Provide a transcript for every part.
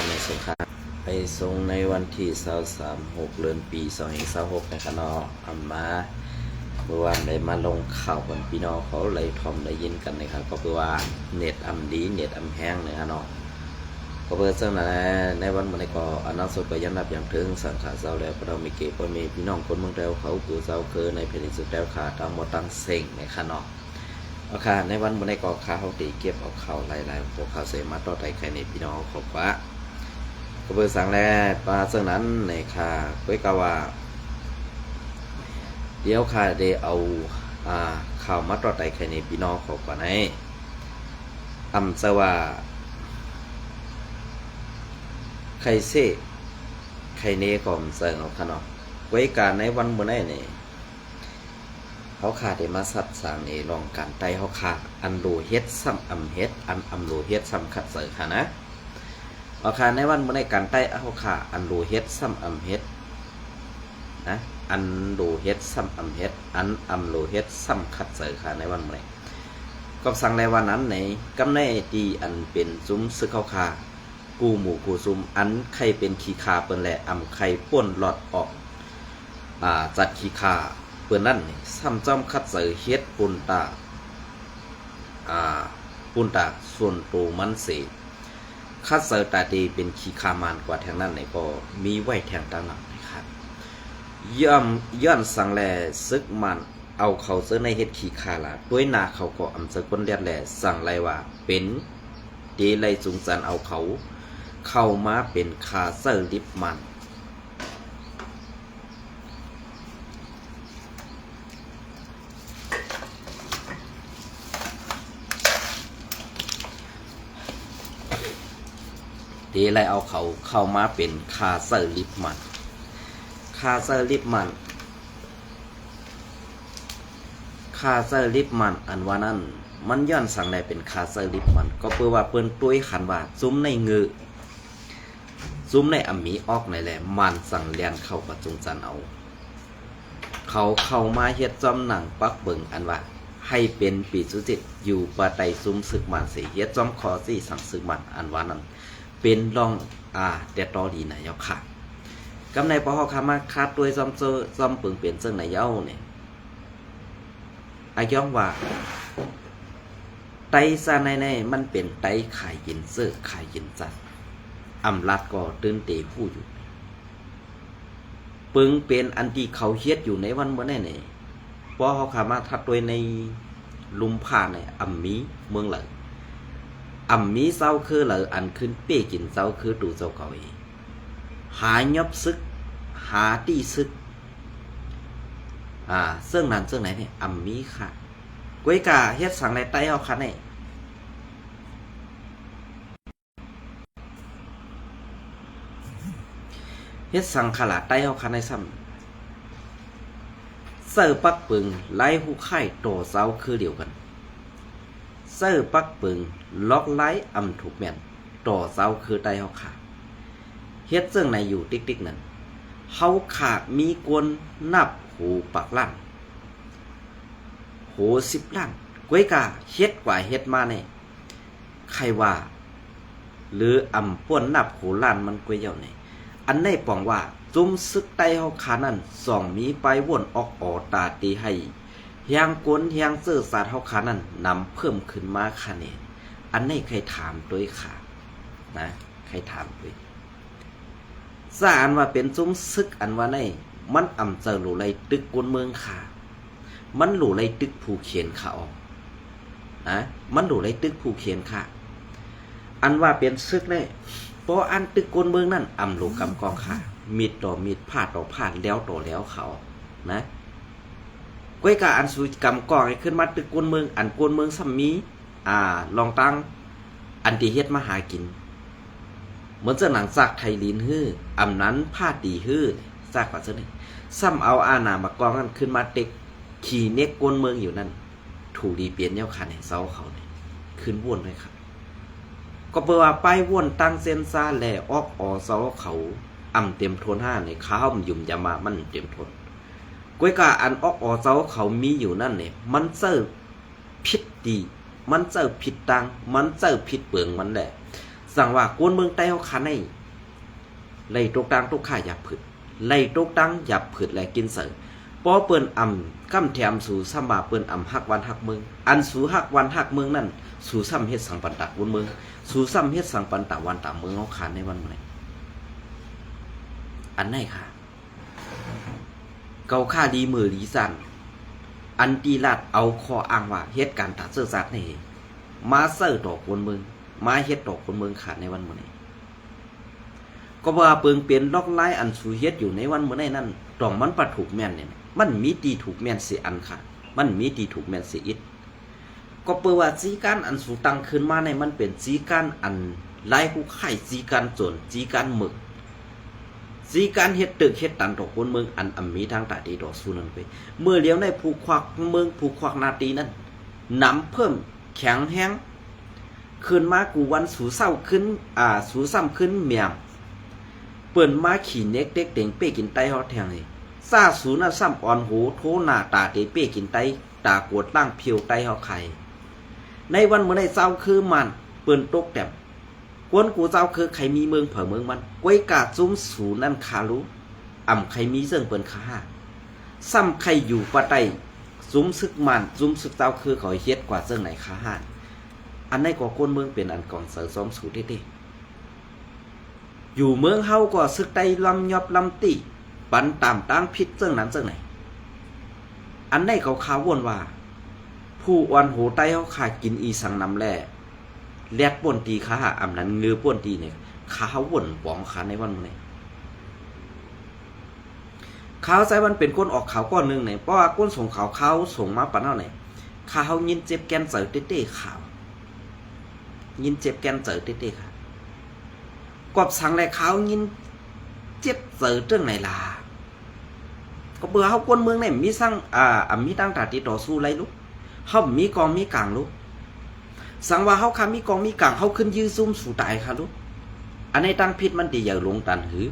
ในสงครามไปทรงในวันที่23 เดือนปี2026นะครับเนาะมาเมื่อวานได้มาลงข่าวบนพี่น้องเขาเลยทอมได้ยินกันนะครับก็คือว่าเน็ตดีเน็ตแห้งนะครับเนาะก็เพื่อซึ่งในวันนี้ก็อนักสุดก็ยันนับอย่างถึงสังขารเจ้าแล้วเรามีเก็บมีพี่น้องคนเมืองเดียวเขาคือเจ้าคือในแผ่นดินสุดแล้วขาทั้งหมดตั้งเซ็งนะครับเนาะเอาค่ะในวันนี้ก็ข่าวเขาตีเก็บเอาข่าวหลายๆพวกข่าวเสมาต่อไทยใครในพี่น้องขอบว่าก็เพื่อสั่งแรกปลาซึ่งนั้นในค่ะเพื่อกว่าเดี๋ยวค่ะได้เอาข่าวมาต่อไทยใครในพี่น้องขอบว่าในสว่าใครเซ่ใครเน่ก็มเสิร์เอาค่ะเนาะไว้การในวันมื้อนี้นี่เขาขาดได้มาสัดสางนี่ลองการไตเขาขาดอันโลเฮ็ดซ้ำเฮ็ดอันโลเฮ็ดซ้ำคัดเสิร์ค่ะนะเอาขาในวันมื้อนี้การไตเขาขาดอันโลเฮ็ดซ้ำเฮ็ดนะอันโลเฮ็ดซ้ำเฮ็ดอันโลเฮ็ดซ้ำคัดเสิร์ค่ะในวันมื้อนี้ก็สั่งในวันนั้นในกำในที่อันเป็นซุ้มซึกเขาขากูหมู่กูซุมอันใครเป็นขี้คาเปิ้นแหละใครป่นหลอดออกจัดขี้คาเปิ้นนั่นซ้ำจ้อมคัดเสยเฮ็ดปุ่นตาส่วนโตมันเสคัดเสยตาดีเป็นขี้คามานกว่าแทงนั้นก็มีไว้แทงตาหนังนะครับย้อนสั่งแลซึกมันเอาเขาเสื้อในเฮ็ดขี้คาละด้วยนาเขาก็เสคนเรียนแหละสั่งไรว่าเป็นเดไลจุงจันเอาเขาเข้ามาเป็นคาเซอร์ลิปมันเดไลเอาเขาเข้ามาเป็นคาเซอร์ลิปมันคาเซอร์ลิปมันอันว่านั้นมันย้อนสั่งได้เป็นคาเซอร์ลิปมันก็เพื่อว่าเปิ้นตุ้ยขันว่าซุ้มในเงือซุ้มในมีออกในแหละมันสั่งเลียนเข้ากับจงจันเอาเขาเข้ามาเฮ็ดจอมหนังปักเบิ่งอันว่าให้เป็นปีสุจิตอยู่ปะไตซุ้มศึกมันสิเฮ็ดจอมคอซี่สั่งศึกมันอันว่านั้นเป็นรองแต่ตอดีนะเจ้าค่ะกำในพอเขามาคาดด้วยจอมปึงเปลี่ยนซึ่งในเย้าเนี่ยอาย้องว่าไตซาในมันเป็นไตขายยินเสื้อขายยินจัดลัดก็ตื่นเตะผู้อยู่ปึงเป็นอันที่เขาเฮ็ดอยู่ในวันเมื่อไหร่พอเขาขามาทัดด้วยในลุมพาในมีเมืองเลยมีเศร้าคือเลยอันขึ้นเป้กินเศร้าคือดูเจ้าเก่าหายบซึกหาตีซึกซึ่งนั้นซึ่งไหนเนี่ยมีค่ะก้วยกาเฮ็ดสั่งในไตเอาคันเนี่ยเฮ็ดสั่งขลาดไตเอาคันในซ้ำเสิร์ปักปึงไล่หูไข่โตเสาคือเดียวกันเสิร์ปักปึงล็อกไล่ถูกแม่นโตเสาคือไตเอาขาเฮ็ดซึ่งในอยู่ติ๊กๆนั่นเฮาขาดมีกวนนับหูปักลั่นโห10 ล้านก้วยกาเฮ็ดกว่าเฮ็ดมาเนี่ยใครว่าหรือป่วนนับหูล้านมันก้วยเย่าเนี่ยอันในปองว่าจุ้มซึกไตเฮาขานั่นส่องมีไปวนออกตาตีให้เฮียงกวนเฮียงซื่อสัตย์เฮาขานั่นนำเพิ่มขึ้นมาค่ะเนี่ยอันนี้ใครถามด้วยค่ะนะใครถามด้วยสารว่าเป็นจุ้มซึกอันว่าในมันเจอหลู่ไรตึกกวนเมืองค่ะมันหลู่ไรตึกผู้เขียนค่ะออกนะมันหลู่ไรตึกผู้เขียนค่ะอันว่าเป็นซึกเนี่ยเพราะอันตึกกวนเมืองนั่นหลู่กำกองค่ะมีดต่อมีดพาดต่อพาดแล้วต่อแล้วเขานะก้วยกาอันสุกำกองให้ขึ้นมาตึกกวนเมืองอันกวนเมืองซ้ำมีลองตั้งอันที่เฮ็ดมาหากินเหมือนเจ้าหนังซักไทยลินฮื้อนั้นผ้าตีฮื้อซากกว่าเจ้านี่ซ้ำเอานามากองนั่นขึ้นมาเต็กขี่เน็กกวนเมืองอยู่นั่นถูกดีเปลี่ยนเย้าคันให้เซาเขาเนี่ยขึ้นวนเลยครับก็เปิดว่าป้ายวนตั้งเส้นซ่าแหล่ออกเซาเขาเต็มทน5ในข้าวมันยุ่มยามามันเต็มทนก้วยกาอันออกเซาเขามีอยู่นั่นเนี่ยมันเจอผิดดีมันเจอผิดตังมันเจอผิดเปลืองมันแหละ สั่งว่ากวนเมืองใต้เฮาคันให้ไล่ตกตังตกข่าหยับผึดไล่ตกตังหยับผึดและกินเสือป้อเปิ้นอำกำแถมสู่ซ้ำบาเปิ้นอำฮักวันฮักเมืองอันสู่ฮักวันฮักเมืองนั่นสู่ซ้ำเฮ็ดสังปันตะวนเมืองสู่ซ้ำเฮ็ดสังปันตะวันตะเมืองเฮาคันในวันมื้อนี้อันไหนค่ะเกาค่าดีมือดีสั่นอันตีลาดเอาคออ้างว่าเฮ็ดการตัดเสื้อซัดนี่มาเสื้อต่อคนเมืองมาเฮ็ดต่อคนเมืองขาดในวันมื้อนี้ก็ว่าเปิงเป็นล็อกไล่อันสูเฮ็ดอยู่ในวันมื้อนี้นั่นต้องมันประถูกแม่นเนี่ยมันมีตีถูกแม่นสิอันค่ะมันมีตีถูกแม่นสิอิดก็เปิดว่าจีการอันสูตั้งขึ้นมาในมันเป็นจีการอันไล่ผู้ไข่จีการโจรจีการหมึกจีการเฮ็ดตึกเฮ็ดตันต่อคนเมืองอันมีทางตาดีต่อสู้นั่นไปเมื่อเลี้ยวในผู้ควักเมืองผู้ควักนาตีนั้นนำเพิ่มแข็งแห้งขึ้นมากูวันสู่เศร้าขึ้นสู่ซ้ำขึ้นเมียมเปิ้นมาขี่เน็กเด็กเต็งเป้กินไตฮอดแทงนี่ซาสูน่ะซ้ำอ่อนหูโทหน้าตาเตเป้กินไตตากวดล่างเพียวไตเฮาไข่ในวันมื้อนี้เจ้าคือมันเปิ้นตกแต้มกวนกูเจ้าคือใครมีเมืองเผอเมืองมันก้วยกาจุ้มสูนั่นคารู้ใครมีเสิ่งเปิ้นคาซ้ำใครอยู่ปะไตจุ้มซึกมันจุ้มซึกเจ้าคือเขาเฮ็ดกว่าเสิ่งไหนคาหาอันไหนก็กวนเมืองเป็นอันกองเสริมซ้อมสูเด้อยู่เมืองเฮาก็ซึกไตลำยอบลำตีปันตามตั้งพิษเสิ่งนั้นเสิ่งไหนอันไหนเขาข่าววนว่าผู้อ่อนโหไตเฮาขากินอีสังนำแลแลดป่นตีขาหาอำนั้นเงือป่นตีเนี่ยขาวนปองขาในวันนี้ขาวใจมันเป็นคนออกขาวก้อนนึงเนี่ยเพราะว่าก้นส่งขาวส่งมาปานเท่าไหร่ขาวยินเจ็บแกนเสือเต้ๆขาวยินเจ็บแกนเสือเต้ๆค่ะกอบสังแลขาวยินเจ็บเสือเรื่องไหนล่ะก็เบื่อเฮาก้นเมืองเนี่ยมีสั่งมีตั้งตาติต่อสู้ไรลูกเฮามีกองมีกลางลูกสังว่าเฮาค่ะมีกองมีกลางเฮาขึ้นยื้อซุ่มสู่ตายค่ะลูกอันในตั้งพิษมันดีอย่าลงตันหือ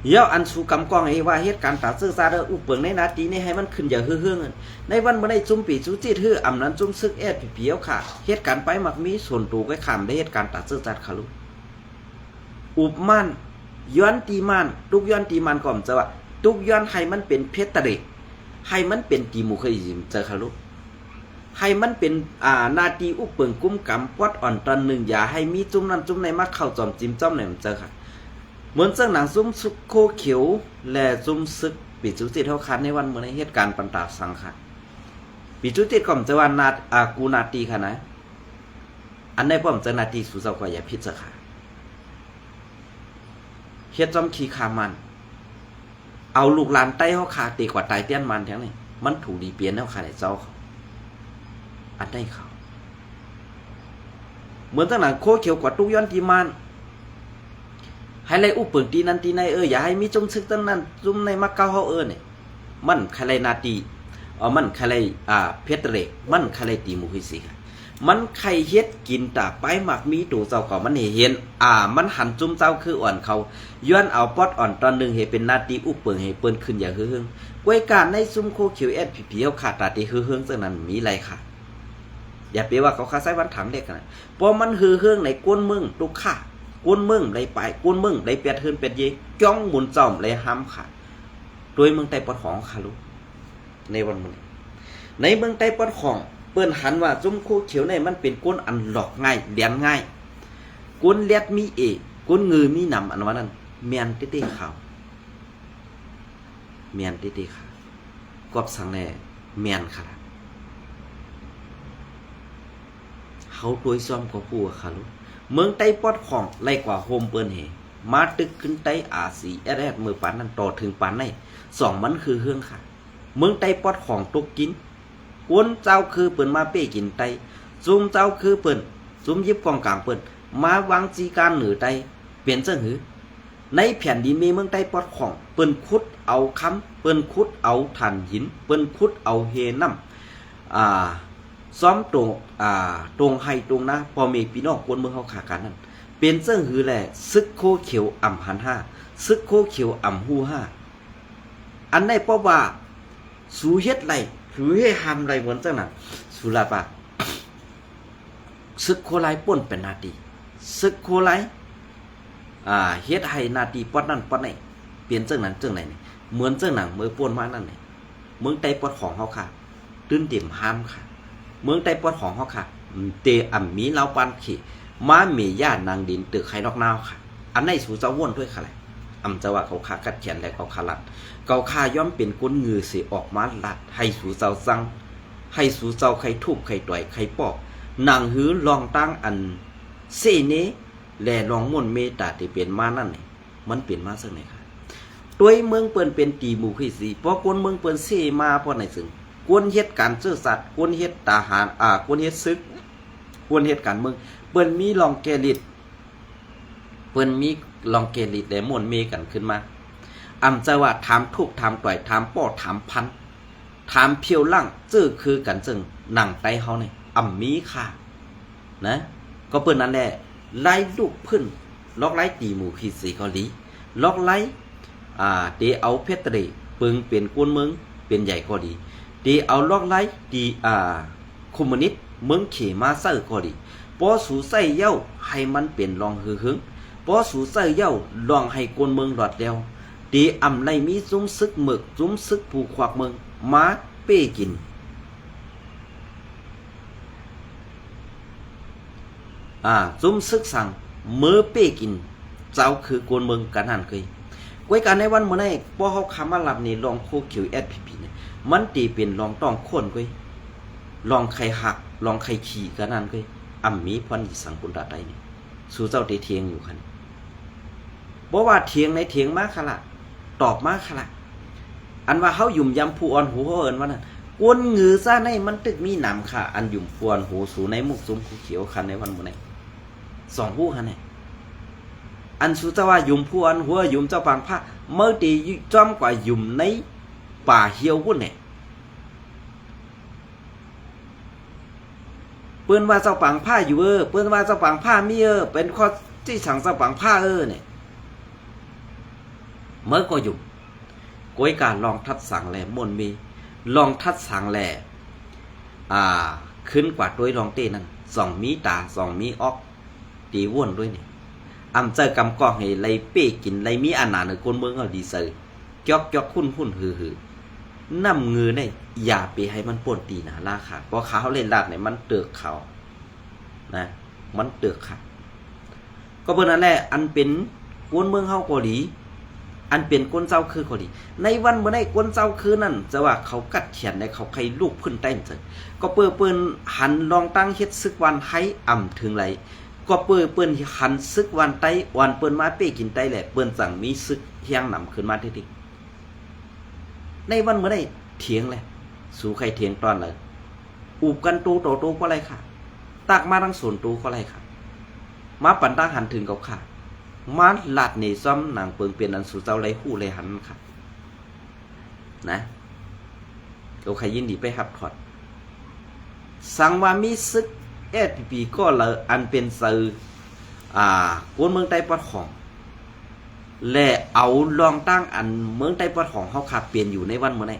เดี๋ยวอันสู่กำกองให้ว่าเหตุการณ์ตัดซื้อซาเด้ออุปเปิงในนาทีนี้ให้มันขึ้นอย่าฮือๆในวันบ่ได้จุ่มปีจุจิตฮือนั้นจุ่มซึกเอ็ดเปียวค่ะเหตุการณ์ไปมักมีส่วนตัวไว้ข้ามได้เหตุการณ์ตัดซื้อจัดค่ะลูกอุปมันย้อนตีมันทุกย้อนตีมันก่อมจะว่าทุกย้อนให้มันเป็นเพชรตะเรกให้มันเป็นตีมุขยิมเจอค่ะลูกให้มันเป็นนาทีอุปเปิงกุ้มกำปอดอ่อนตอนหนึ่งอย่าให้มีจุ่มนั้นจุ่มในมักเข้าจอมจิ้มจ้อมไหนมันเจอค่ะเหมือนเจ้าหนังซุ่มซุกโคเขียวและซุ่มซึกปีจุติเท่าคันในวันเมื่อในเหตุการณ์ปันตาสังค่ะปีจุติก่อมจะวันกูนาตีค่ะนะอันในป้อมจะนาตีสุเจ้าก็อย่าพิจารณาเฮ็ดจอมขี้ขามันเอาลูกหลานไต้เขาขาตีกว่าตายเตี้ยนมันทั้งนี้มันถูกดีเปลี่ยนแล้วค่ะในเจ้าเขาอันได้เขาเหมือนเจ้าหนังโคเขียวกว่าทุกย้อนตีมันให้ไล่อุปเปิงตีนั้นตีในอย่าให้มีจมซึกตั้งนั้นจุ่มในมักเก้าเฮาเนี่ยมันใครไล่นาตีมันใครไล่เพชรเรกมันใครไล่ตีมุขิสิมันใครเฮ็ดกินตาไปหมักมีตัวเจ้าก็มันเห็นมันหันจุ่มเจ้าคืออ่อนเขาย้อนเอาปอดอ่อนตอนนึงให้เป็นนาตีอุปเปิงให้เปิ้นขึ้นอย่าฮึ่งกวยการในซุ่มโคเขียวแอดผีเฮาขาดตาตีฮึ่งจังนั้นมีไรค่ะอย่าไปว่าเขาคาใส่วันถังเด็กนะเพราะมันฮึ่งในก้นมึงตุกข่าก้นมึงได้ไปก้นมึงได้เปียดเฮือนเปียดเยจ้องหมุนจอมเลยห้ำค่ะโดยเมืองไต้ปอดของค่ะลูกในวันมื้อในเมืองไต้ปอดของเปิ้นหันว่าจุ่มโคเขียวในมันเป็นก้นอันหลอกง่ายเลี้ยงง่ายก้นเลียดมีก้นงือมีนำอันว่านั้นเมียนเต้ๆขาวเมียนเต้ๆค่ะกอบสังแน่เมียนค่ะเขาโดยซ้อมก็พูดค่ะลูกเมืองไต้ปอดของไล่กว่าโฮมเปิ้นเหมาตึกขึ้นไต้สีแอดมือปานนั้นต่อถึงปานใน2มันคือเฮืองค่ะเมืองไต้ปอดของตกกินกวนเจ้าคือเปิ้นมาเป้กินไต้ซุ่มเจ้าคือเปิ้นซุ่มยิบกองกลางเปิ้นมาวางจีการเหนือไต้เปลี่ยนจังหือในแผ่นดินมีเมืองไต้ปอดของเปิ้นขุดเอาค้ำเปิ้นขุดเอาถ่านหินเปิ้นขุดเอาเฮน้ำซ้อมตรงให้ตรงนะพอมีพี่น้องคนเมืองเขาขากันนั่นเป็นเสื่องหือแหละซึกโคเขียวหัน5ซึกโคเขียวหู5อันได้เพราะว่าสูเฮ็ดไรสูเฮ็ดทำไรเหมือนจังนั้นสุราปะซึกโคไลป่นเป็นนาที ซึกโคไลเฮ็ดให้นาตีปอดนั่นปอดนี่เปลี่ยนจังนั้นจังไหนนี่เหมือนจังหนังมือป่วนมานั่นนี่เมืองใต้ปอดของเฮาค่ะตื้นเต็มห้ามค่ะเมืองใต้ปอดของเฮาค่ะเตมีเหล้าปันขี้มาเมย่านางดินตึกไข่นอกนาวค่ะอันไหนสู่เจ้าว่นด้วยค่ะแหละจะว่าเขาขากัดแขนและเขาขาลัดเขาขาย่อมเป็นก้นงือสิออกมาลัดให้สู่เจ้าซังให้สู่เจ้าใครทุบใครต่อยใครปอกนางหือลองตั้งอันเสเนแลลองม่วนเมตตาที่เป็นมานั่นนี่มันเป็นมาซึ่งไหนค่ะตัวเมืองเปิ้นเป็นตีหมู่ขี้สีเพราะคนเมืองเปิ้นเสมาเพราะไหนซึ่งกวนเฮ็ดการซื่อสัตย์กวนเฮ็ดทหารกวนเฮ็ดศึกกวนเฮ็ดการเมืองเปิ้นมีลองแกลิดเปิ้นมีลองเกลิดและม่วนเมกันขึ้นมาจะว่าถามทุกถามต่อยถามป้อถามพันถามเพียวล่างจื้อคือกันจึงหนังไตเฮานี่มีค่ะนะก็เปิ้นนั่นแหละไล่ลูกพึ่นล็อกไล่ตีหมู่ขี้สีเกาหลีล็อกไล่เดเอาเพชรเตรปึงเป็นกวนเมืองเป็นใหญ่ก็ดีเดเอาล็อกไล่ตีคอมมิวนิสต์เมืองเขมาเซอร์ก็ดีปอสู่ใส่เย้าให้มันเป็นรองหือหึงปอสู่ใส่เย้าลองให้กวนเมืองหลอดแล้วดีในมีจุ้มซึกหมึกจุ้มซึกผูกขวักเมืองมาเป้กินจุ้มซึกสั่งมือเป้กินเจ้าคือกวนเมืองกันนั่นเคยกวยการในวันเมื่อไหร่พอเขาคำว่าหลับนี่ลองโคคิวSPPเนี่ยมันตีเป็นลองต้องคนกวยลองใครหักลองใครขี่กันนั่นกวยมีพันธุ์สังกุลดาไตนี่สู่เจ้าเตเทียงอยู่คันบ่ว่าเทียงในเทียงมากค่ะล่ะตอบมากค่ะล่ะอันว่าเฮายุ่มยำผู้อ่อนหูเฮาเอิ้นว่านั่นกวนงือซะในมันตึกมีหนำค่ะอันยุ่มผู้อ่อนหูสู่ในมุกซุ้มเขียวคันในวันมื้อนี้2ผู้คันนี่อันสู่เจ้าว่ายุ่มผู้อ่อนหัวยุ่มเจ้าปางผ้าเมื่อตีจอมกว่ายุ่มในป่าเหี่ยวพุ่นนี่เปิ้นว่าเจ้าปางผ้าอยู่เปิ้นว่าเจ้าปางผ้ามีเป็นข้อที่สั่งเจ้าปางผ้าเนี่ยเมื่อก็อยู่กวยการลองทัดสั่งแหล่มนมีลองทัดสั่งแหล่ขึ้นกว่าด้วยลองเต้นั่น2 มีตา2 มีออกตีว่นด้วยนี่เจอกำกอกให้ไล่เป้กินไล่มีอานาในคนเมืองเอาดีเซอจอกคุ้นหือน้ำเงือเนี่ยอย่าไปให้มันป่นตีหนาล่าค่ะเพราะเขาเล่นลาดเนี่ยมันเตือกเขานะมันเตือกค่ะก็เพื่อนนั่นแหละอันเป็นกวนเมืองเฮาเกาหลีอันเป็นกวนเจ้าคือเกาหลีในวันเมื่อไหร่กวนเจ้าคือนั่นจะว่าเขากัดเขียนในเขาใครลูกพื้นใต้เจอก็เปิ้นหันลองตั้งเฮ็ดซึกวันให้ถึงไหลก็เปิ้นหันซึกวันใต้วันเปิ้นมาเป้กินใต้แหละเปิ้นสั่งมีซึกเฮียงนำขึ้นมาทีในวันเมื่อไหร่เถียงเลยสู่ใครเถียงตอนเลยอูบกันตูโตก็ไรค่ะตักมาทั้งส่วนตูก็ไรค่ะมาปั่นตั้งหันถึงกับค่ะมาหลัดในซ้อมหนังเปิงเปลี่ยนอันสู่เจ้าไรหู้ไรหันค่ะนะเราใครยินดีไปฮับถอดสั่งว่ามีซึกSPPก็เลยอันเป็นสื่อกวนเมืองใต้ปอดของและเอาลองตั้งอันเมืองใต้ปอดของเขาขาดเปลี่ยนอยู่ในวันเมื่อไหร่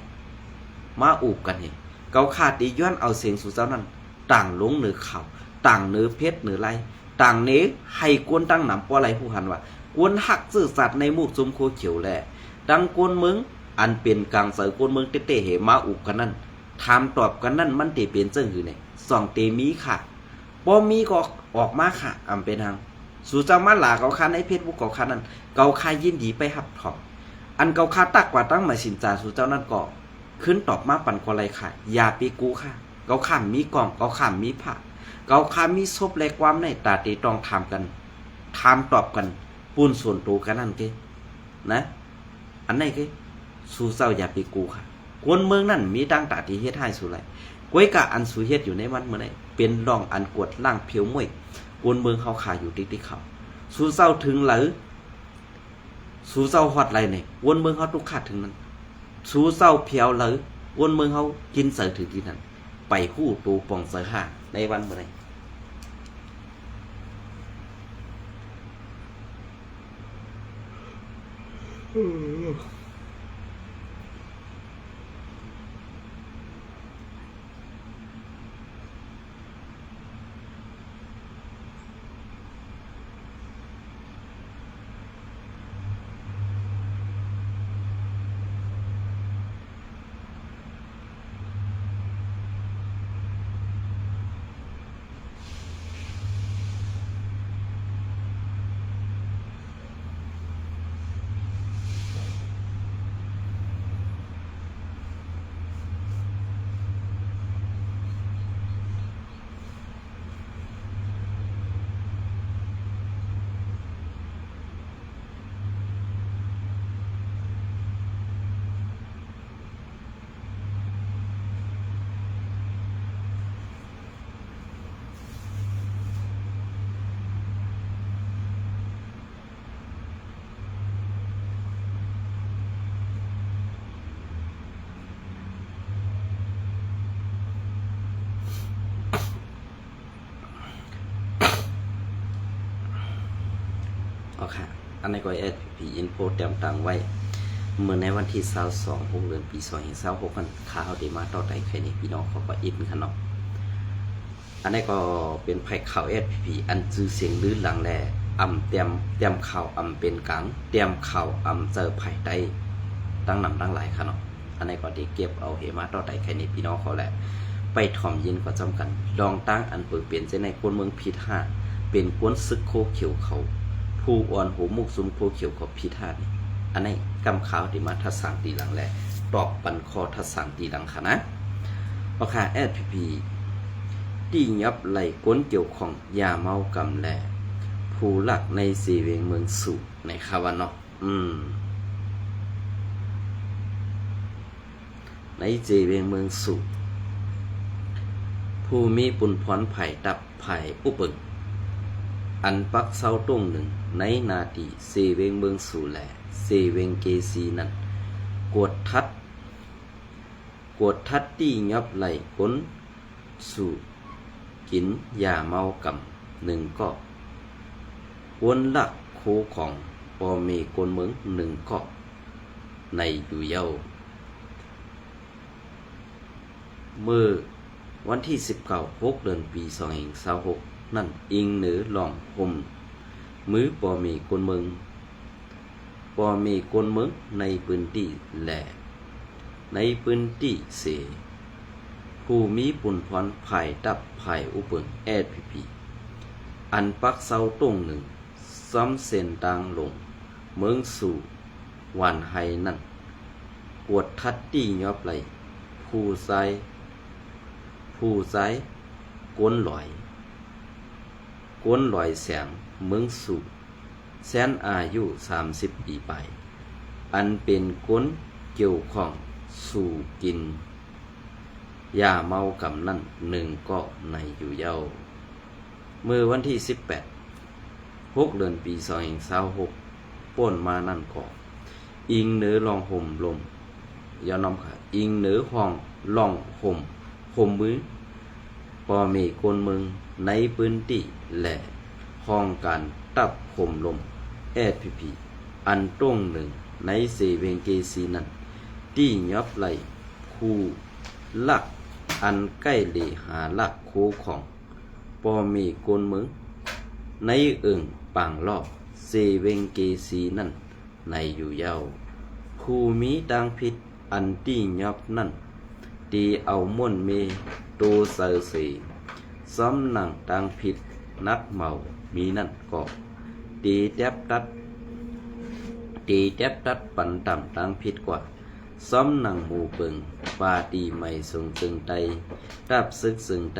มาอูบกันเห็นเกาขาดตีย้อนเอาเสียงสู่เจ้านั้นต่างลงเหนือเขาต่างเหนือเพชรเหนือไรต่างเน้ให้กวนตั้งหนำป้อไรผู้หันว่ากวนหักซื่อสัตว์ในมุกซุ้มโคเขียวแหละดังกวนเมืองอันเป็นกลางเสือกวนเมืองเตะเหมาอูบกันนั่นถามตอบกันนั่นมันเตเปลี่ยนเจ้าหือเนี่ย2 เตมีค่ะป้อมีก็ออกมาค่ะเป็นทางสู่เจ้ามาหลาเกาคาในเพชรบุกเกาคานั้นเกาคายินดีไปหับถอมอันเกาคาตักกว่าตั้งมาสินจาสู่เจ้านั่นก็ขึ้นตอบมาปั่นกอไรค่ะยาปีกูค่ะเกาข้ามมีกล่องเกาข้ามมีผ้าเกาข้ามมีซบและความในตาตีต้องทำกันทำตอบกันปูนส่วนตัวกันนั่นเกนะอันไหนเกสู่เจ้ายาปีกูค่ะคนเมืองนั่นมีตั้งตาตีเฮ็ดให้สู่ไรกวยกะอันสู่เฮ็ดอยู่ในวันเมื่อไหร่เป็นรองอันกวดล่างเพียวมวยกวนเมืองเขาขาอยู่ติ๊กเขาสู่เจ้าถึงหรือสู่เจ้าฮอดไรเนี่ยกวนเมืองเขาทุกขาดถึงนั้นสู่เจ้าเพียวหรือกวนเมืองเขากินเสือถึงที่นั้นไปหู้ตูปองเสือห่าในวันเมื่อไหร่ เอาค่ะอันนี้ก็SPP Info เตรียมตังไว้เมื่อในวันที่22เดือนปี2026กันข่าวได้มาต่อใดใครนี่พี่น้องเขาก็อินกันเนาะอันนี้ก็เป็นภัยข่าว SPP อันชื่อเสียงลือหลังแลเตรียมข่าวเป็นกลางเตรียมข่าวเจอภัยใดตั้งนำตั้งหลายค่ะเนาะอันนี้ก็ได้เก็บเอาเหมาต่อใดใครนี่พี่น้องเขาแหละไปถ่อมยินก็จำกันลองตั้งอันเปิดเปลี่ยนใจในคนเมืองผิดห้าเป็นกวนซึกโคเขียวเขาผู้อ่อนหูมุกซุมโคเขียวกับผิดห้านี่อันนี้กำข่าวที่มาทัดสั่งตีหลังแหละตอบปันคอทัดสั่งตีหลังค่ะนะราคา SPP ที่ยับไหลก้นเกี่ยวของยาเมากำแลผู้หลักในสีเวงเมืองสู่ในคาวาเนาะในสีเวงเมืองสู่ผู้มีปุนพรไผ่ดับไผ่อุปึงอันปักเศร้าต้งหนึ่งในนาทีสีเวงเมืองสู่แหลสีเวงเกซีนั้นกวดทัดที่ยับไหลก้นสู่กินยาเมากำหนึ่งก็วนหลักโคของปอเมกวนเมืองหนึ่งก็ในอยู่เย้าเมื่อวันที่19 เดือนปี2026นั่นอิงเหนือหล่องห่มมือปอเมกวนเมืองในพื้นที่แหล่ในพื้นที่เสผู้มีปุนพรไผ่ดับไผ่อุปึงSPP อันปักเศร้าต้งหนึ่งซ้ำเส้นต่างลงเมืองสู่วันไฮนั่นปวดทัดตี้ยอบไหลผู้ใจก้นลอยแสงเมืองสู่แสนอายุ30 ปีไปอันเป็นก้นเกี่ยวของสู่กินยาเมากำนั่นหนึ่งก็ในอยู่เย้าเมื่อวันที่18 เดือนปี2026ป่นมานั่นก็อิงเหนือลองห่มลมอย่าน้อมค่ะอิงเหนือห้องลองห่มมือปอเมกวนเมืองในพื้นที่และห้องการตับห่มลมSPP อันตรงหนึ่งในเสเวงเกซีนั้นที่ยับไหลคู่ลักอันใกล้เลหาลักโคของปอเมกวนเมืองในปังรอบเซเวงเกซีนั่นในอยู่เย้าผู้มีดังพิษอันตี้ยอบนั่นตีเอาม่วนเมโตเสอเสซ้ำหนังดังพิษนักเมามีนั่นก็ตีแทบตัดปันต่ำดังพิษกว่าซ้อมหนังหมู่เปิงปาตีไม่ทรงตึงไตรับซึกซึ่งไต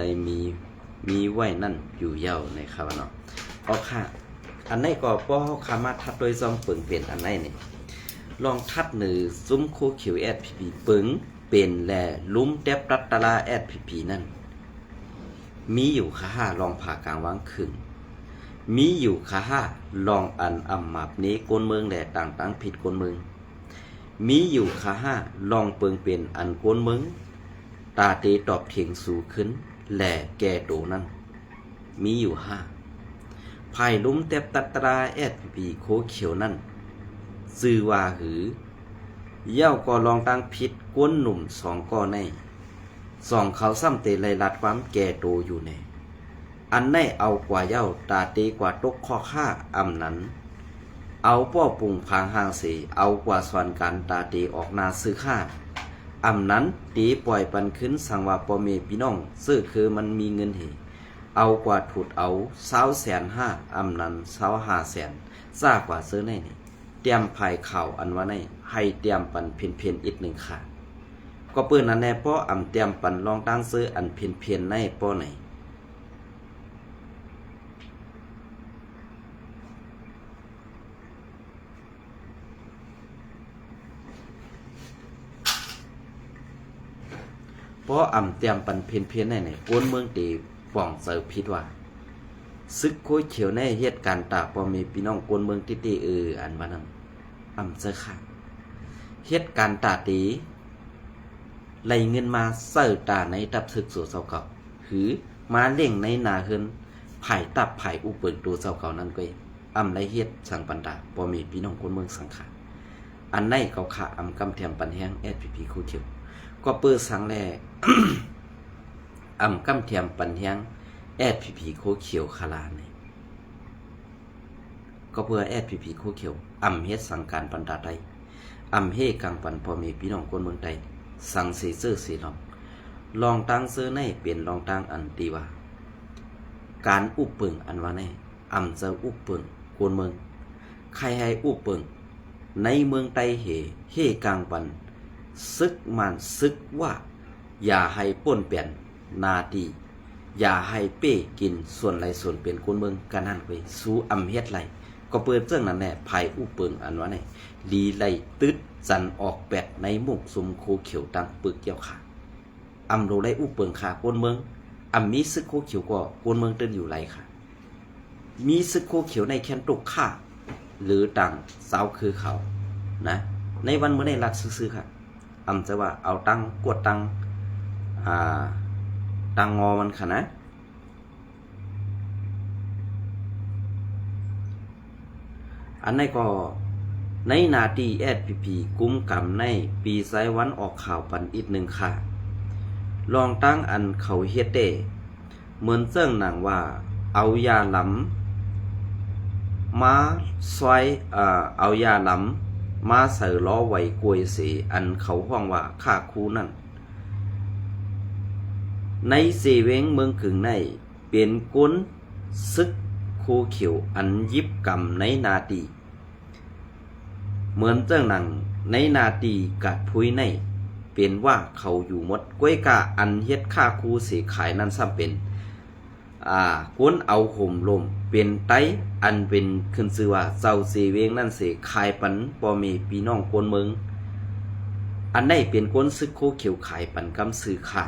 มีไว้นั่นอยู่เย้าในคำเนาะเอาค่ะอันไหนก็ป้อคามาทัดโดยซอมเปิงเป็นอันไหนนี่ลองทัดหนือซุ้มโคเขียวSPPเปิงเป็นแลลุ้มแทบตัดตาลาSPPนั่นมีอยู่ค่ะลองผ่ากลางวางขึ้นมีอยู่ค่ะลองอันหมับนี้กวนเมืองแหล่ต่างผิดกวนเมืองมีอยู่ค่ะลองเปิงเป็นอันกวนเมืองตาเตตอบเถียงสูขึ้นแหล่แก่โตนั่นมีอยู่ภายลุ้มแทบตัดตราSPPโคเขียวนั่นซื่อว่าหือเย้าก็ลองตั้งผิดกวนหนุ่ม2 ก่อใน2เขาซ้ำเตไลลัดความแก่โตอยู่แน่อันไหนเอากว่าเย้าตาเตกว่าตกข้อค่านั้นเอาป้อปุ่งพางห่างเสเอากว่าส่วนการตาเตออกนาซื้อค่านั้นตีปล่อยปันขึ้นสังว่าปอเมพี่น้องซื้อคือมันมีเงินเหเอากว่าถุดเอา20,500,000นั้น25,000,000ซ่ากว่าซื้อในนี่เตรียมภายข่าวอันว่าในให้เตรียมปันเพียนอีก1ค่ะก็เปิ้นนั้นแน่ป้อเตรียมปันลองตั้งซื้ออันเพียนในป้อไหนป้อเตรียมปันเพียนในกวนเมืองตีป่องเสิร์ฟพิดว่าซึกโคเขียวในเหตุการณ์ตาปอมีพี่น้องกวนเมืองติอันว่านั้นเจอค่ะเหตุการณ์ตาตีไหลเงินมาเสิร์ตาในตับซึกสู่เสาเก่าหือมาเล่งในนาเฮินไผ่ตับไผ่อุปเปิดตัวเสาเก่านั่นก็ ไรเฮ็ดสังปันดาบ่มีพี่น้องคนเมืองสังขาอันในเขาขากำเทียมปันแห้ง SPP คูเขียวก็เปิดสังแล กำเทียมปันแห้ง SPP คูเขียวคาลานี่ก็เพื่อ SPP คูเขียวเฮ็ดสังการปันดาใดเฮกังปันพอมีพี่น้องคนเมืองใดสั่งสีซื้อสีลองตั้งซื้อในเปลี่ยนลองตั้งอันตีว่าการอุบเปิงอันว่าในจะอุบเปิงกวนเมืองใครให้อุบเปิงในเมืองไต้เฮกลางปันซึกมันซึกว่าอย่าให้ป่นเปลี่ยนนาตีอย่าให้เป้กินส่วนไรส่วนเปลี่ยนกวนเมืองกันนั่นไปสู้เฮ็ดไรก็เปิดเรื่องนั้นแหละภายอุบเปิงอันว่าในลีไลตึดจันออกแปดในมุกซุมโคเขียวตังปึกเกี่ยวขาโดได้อุบเปิงขากวนเมืองมีซึกโคเขียวก็กวนเมืองเดินอยู่ไรค่ะมีซึกโคเขียวในแคนตุกข่าหรือต่างสาวคือเขานะในวันเมื่อในรัดซื้อค่ะจะว่าเอาตังกวดตังตังงอมันค่ะนะอันนี้ก็ในนาที SPP กุมกำในปีไซวันออกข่าวปันอีกหนึ่งค่ะลองตั้งอันเขาเฮ็ดเด้เหมือนเจ้งหนังว่าเอายาหลำมาซอยเอายาหลำมาใส่ล้อไว้กวยสีอันเขาห้องว่าค่าคูนั่นในเซเวงเมืองขึงในเป็นก้นซึกโคเขียวอันยิบกำในนาตีเหมือนเจ้งหนังในนาตีกัดพุยในเป็นว่าเขาอยู่หมดก้วยกาอันเฮ็ดค่าคูสีขายนั้นซ้ำเป็นก้นเอาห่มลมเป็นไตอันเป็นขึ้นชื่อว่าเจ้าเสเวงนั่นเสขายปันบ่มีพี่น้องคนเมืองอันได้เป็นก้นซึกโคเขียวขายปันกำซื้อค่า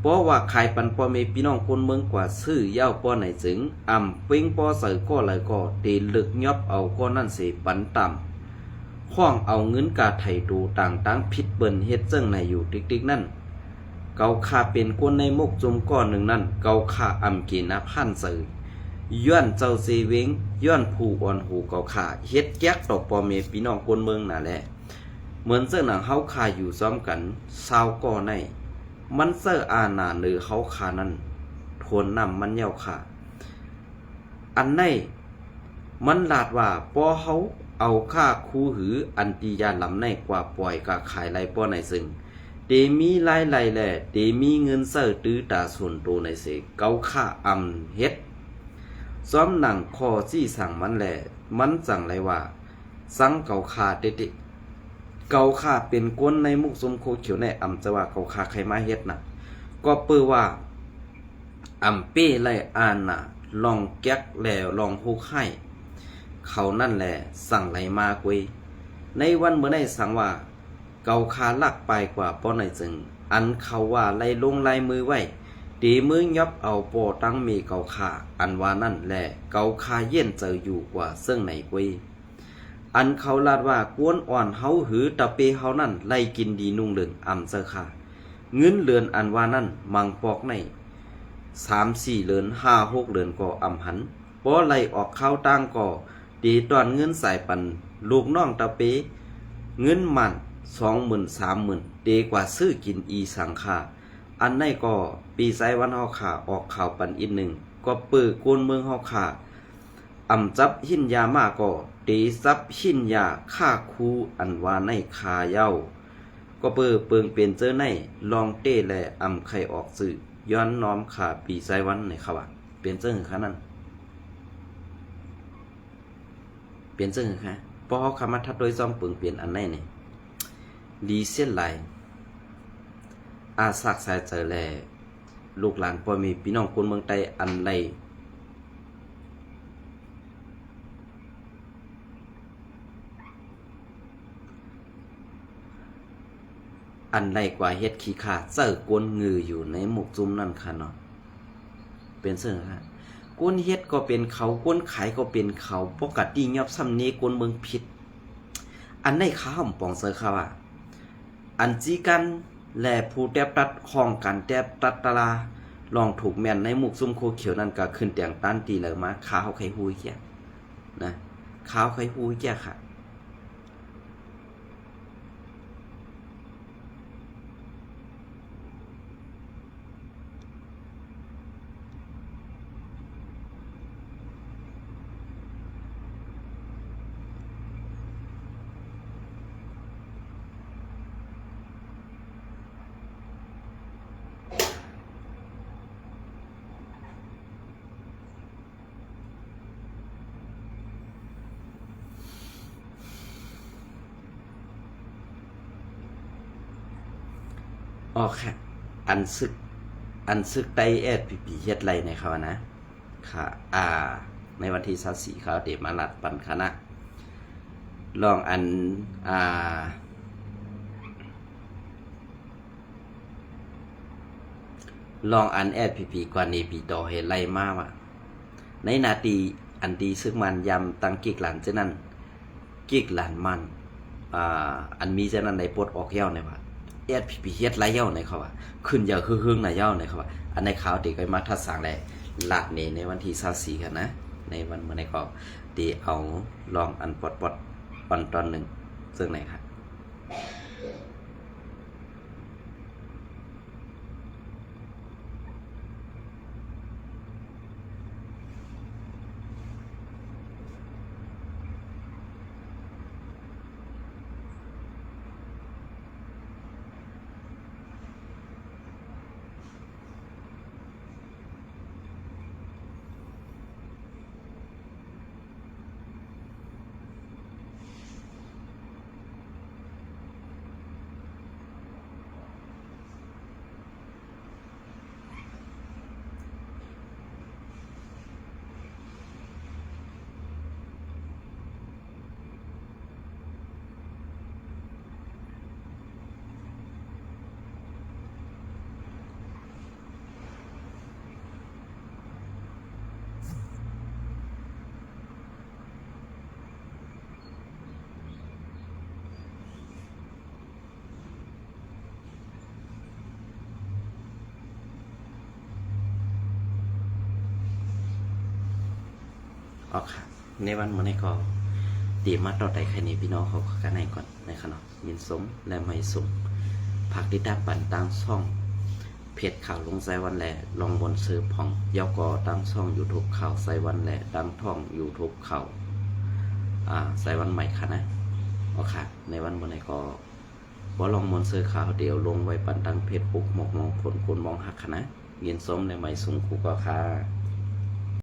เพราะว่าขายปันบ่มีพี่น้องคนเมืองกว่าซื้อเย้าป้อไหนจึงเป้งป้อใส่ก็เลยก็เตลึกยอบเอาก็นั่นเสปันต่ำข้องเอาเงินกาไถดูต่างๆผิดเบิ่นเฮ็ดเจ้งในอยู่ติ๊กๆนั่นเกาคาเป็นคนในมุกจุมก้อนหนึ่งนั่นเกาคากินพันสื่อย้อนเจ้าเซเวงย้อนผู้อ่อนหูเกาคาเฮ็ดแก๊กตอกปอเมพี่น้องคนเมืองน่ะแหละเหมือนเจ้าหนังเฮาคาอยู่ซ้อมกันซาวก่อในมันเสื้อหนาหรือเฮาคานั้นทวนนำมันเย้าขาอันในมันลาดว่าปอเฮาเอาค่าคูหืออันตียาลำในกว่าปล่อยกะขายไรป้อในซึ่งเดมีไล่ไล่แหละเดมีเงินเซอร์ตื้อตาส่วนโตในเสกเกาค่าเฮ็ดซ้อมหนังคอจี้สั่งมันแหละมันสั่งไรว่าสั่งเกาค่าเด็ดเกาค่าเป็นก้นในมุกสมโคเขียวในจะว่าเกาค่าใครมาเฮ็ดน่ะก็เปื้อว่าเป้ไล่น่ะลองแก๊กแล้วลองฮูกให้เขานั่นแหละสั่งไหลมากเว้ยในวันเมื่อได้สั่งว่าเกาคาลักไปกว่าป้อไหนจึงอันเขาว่าไล่ลงไล่มือไว้ตีมือยอบเอาปอตั้งมีเกาคาอันว่านั่นแหละเกาคาเย็นเจออยู่กว่าเสื่องไหนเว้ยอันเขาลาดว่ากวนอ่อนเฮาหือตะเปเฮานั่นไล่กินดีนุ่งเลือนเจอค่ะเงินเลือนอันว่านั่นมังปอกใน3-4 เลือน5-6 เลือนก็หันป้อไล่ออกเข้าตั้งก็ตีตอนเงินใส่ปันลูกน้องตะเปเงินมัน20,000-30,000ดีกว่าซื้อกินอีสังคาอันในก็ปีไซวันเฮาขาออกข่าวปันอีกหนึ่งก็เปิดโกนเมืองเฮาขาจับหินยามาก็ตีซับหินยาฆ่าคูอันว่าในคาเย้าก็เปิงเป็นเจอในลองเต้และไข่ออกสื่อย้อนน้อมขาปีไซวันในเขาว่าเป็นเจอขนาดนั้นเปลี่ยนซึ่งค่ะพอเขาคำมาทัดโดยซ้อมปึงเปลี่ยนอันไหนเนี่ยดีเส้นไหลสักสายเจอแลลูกหลานพอมีพี่น้องคนเมืองไทยอันไรกว่าเฮ็ดขี้ขาเจอกวนงืออยู่ในหมกจุ่มนั่นค่ะเนาะเป็นซึ่งค่ะก้นเฮ็ดก็เป็นเขาก้นขายก็เป็นเขาปกติยอบซ้ำนี้ก้นเมืองผิดอันในข้าวปองเสือค่ะว่าอันจีกันและผู้แทบตัดห้องกันแทบตัดตาลาลองถูกแม่นในหมุกซุ่มโคเขียวนั่นก็ขึ้นเตียงต้านตีเลยมาขาเขาไข่หูเขีย ขาวไข่อูแก่ค่ะอ๋อค่ะอันซึกไต้แอดปีเฮ็ดไรในเขานะค่ะในวันที่24เขาเดมารัดปันคณะลองอันลองอันแอดพีกว่านี้ปีต่อเฮ็ดไรมาว่ะในนาทีอันดีซึ่งมันยำตังกิกหลานเจ้านั้นกิกหลานมันอันมีเจ้านั้นในปลดออกเย้าในว่าแอดพีเฮ็ดไรเย้าในเขาว่าขึ้นอย่าคือๆในเย้าในเขาว่าอันในข่าวตีก็มาทัดสั่งแลลาดนี้ในวันที่24กันนะในวันเมื่อในก็ตีเอาลองอันปลดปันตอนหนึ่งซึ่งไหนครับอ๋อค่ะในวันเมื่อในก็ตีมาต่อใจใครนี้พี่น้องเขากันในก่อนในขณะยินสมและไม่สมผักติดตามปั่นตั้งช่องเพจข่าวลงไซวันแหล่ลองบนซื้อผ่องยอกอตั้งช่อง YouTube ข่าวไซวันแหล่ตั้งท่อง YouTube ข่าวไซวันใหม่ค่ะนะอ๋อค่ะในวันเมื่อในก็ว่าลองมนซื้อข่าวเดี๋ยวลงไว้ปั่นตั้งเพจปุ๊กหมอกมองผลคนมองหักค่ะนะยินสมและไม่สมกูก็ค่ะ